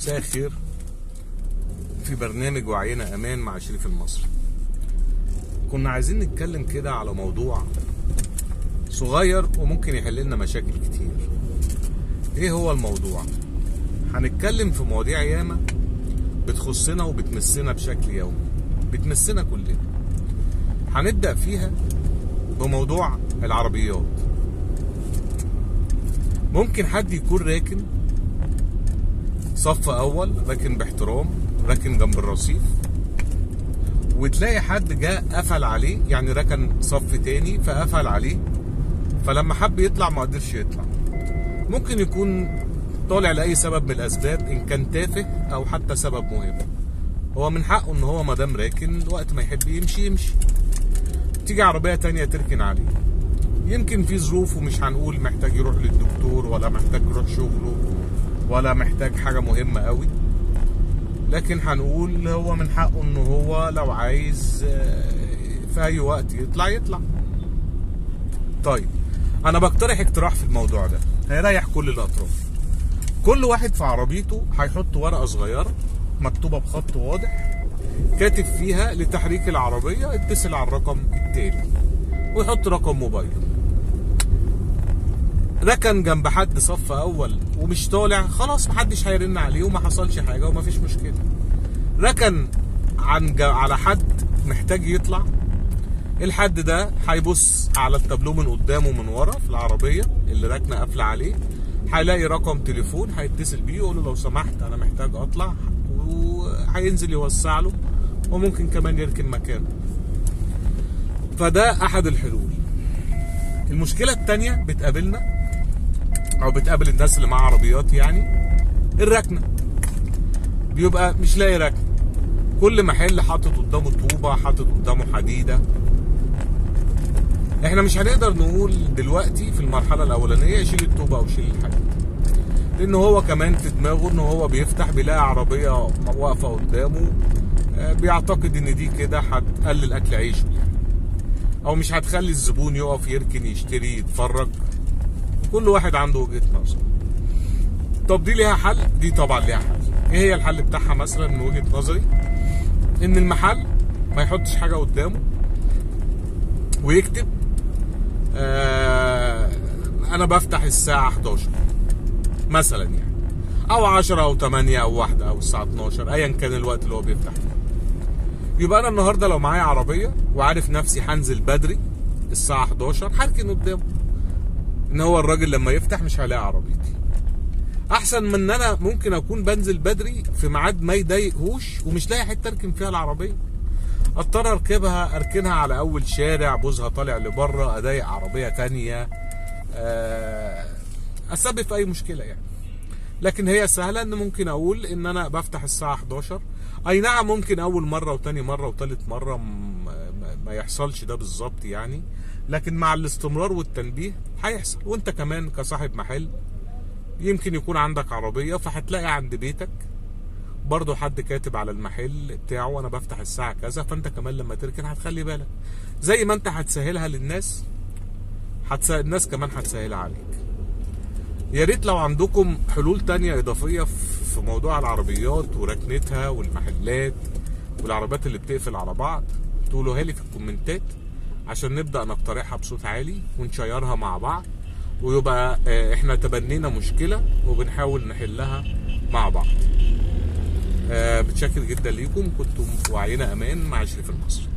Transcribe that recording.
مساء الخير في برنامج وعينا امان مع شريف المصري. كنا عايزين نتكلم كده على موضوع صغير وممكن يحل لنا مشاكل كتير. ايه هو الموضوع؟ هنتكلم في مواضيع ياما بتخصنا وبتمسنا بشكل يومي، بتمسنا كلنا. هنبدأ فيها بموضوع العربيات. ممكن حد يكون راكن صف اول، راكن باحترام، راكن جنب الرصيف، وتلاقي حد جاء قفل عليه، يعني ركن صف تاني فقفل عليه، فلما حب يطلع ما قدرش يطلع. ممكن يكون طالع لأي سبب من الأسباب، إن كان تافه أو حتى سبب مهم. هو من حقه إن هو مادام راكن وقت ما يحب يمشي يمشي. تيجي عربية تانية تركن عليه، يمكن في ظروف ومش هنقول محتاج يروح للدكتور ولا محتاج يروح شغله ولا محتاج حاجة مهمة قوي، لكن هنقول هو من حقه إن هو لو عايز في أي وقت يطلع. طيب أنا بقترح اقتراح في الموضوع ده هيريح كل الأطراف. كل واحد في عربيته هيحط ورقة صغيرة مكتوبة بخط واضح كاتب فيها لتحريك العربية اتصل على الرقم التالي، ويحط رقم موبايله. ركن جنب حد صف أول ومش طالع، خلاص محدش هيرن عليه وما حصلش حاجة ومفيش مشكلة. ركن على حد محتاج يطلع، الحد ده هيبص على التابلو من قدامه من ورا في العربية اللي راكنة قافلة عليه، هيلاقي رقم تليفون هيتصل بيه يقول له لو سمحت أنا محتاج أطلع، وهينزل يوسع له وممكن كمان يركن مكانه. فده أحد الحلول. المشكلة التانية بتقابلنا أو بتقابل الناس اللي معاها عربيات، يعني الركنة. بيبقى مش لاقي ركنة، كل محل حاطط قدامه طوبة، حاطط قدامه حديدة. احنا مش هنقدر نقول دلوقتي في المرحلة الأولانية يشيل الطوبة أو يشيل الحديد، لأن هو كمان في دماغه إن هو بيفتح بيلاقي عربية واقفة قدامه، بيعتقد إن دي كده هتقلل أكل عيشه، أو مش هتخلي الزبون يقف يركن يشتري يتفرج. كل واحد عنده وجهة نظر. طب دي ليها حل؟ دي طبعا ليها حل. ايه هي الحل بتاعها؟ مثلا من وجهة نظري ان المحل ما يحطش حاجة قدامه ويكتب انا بفتح الساعة 11 مثلا، يعني او 10 او 8 او 1 او الساعة 12 ايا كان الوقت اللي هو بيفتح فيه. يبقى انا النهاردة لو معايا عربية وعارف نفسي هنزل بدري الساعة 11 هركن قدامه، ان هو الراجل لما يفتح مش هيلاقي عربيتي. احسن من ان انا ممكن اكون بنزل بدري في ميعاد ما يضايقهوش ومش لاقي حته اركن فيها العربيه، اضطر اركنها على اول شارع، بوزها طالع لبره، اضايق عربيه تانية، اسبب في اي مشكله يعني. لكن هي سهله، ان ممكن اقول ان انا بفتح الساعه 11. اي نعم ممكن اول مره وتاني مره وتالت مره ما يحصلش ده بالظبط يعني، لكن مع الاستمرار والتنبيه هيحصل. وانت كمان كصاحب محل يمكن يكون عندك عربية، فهتلاقي عند بيتك برضو حد كاتب على المحل بتاعه انا بفتح الساعة كذا، فانت كمان لما تركن هتخلي بالك. زي ما انت هتسهلها للناس الناس كمان هتسهلها عليك. يا ريت لو عندكم حلول تانية اضافية في موضوع العربيات وركنتها والمحلات والعربيات اللي بتقفل على بعض، تقولوها لي في الكومنتات عشان نبدأ نقترحها بصوت عالي ونشيرها مع بعض، ويبقى احنا تبنينا مشكلة وبنحاول نحلها مع بعض. متشكر جدا ليكم. كنتم في وعينا امان مع شريف المصري.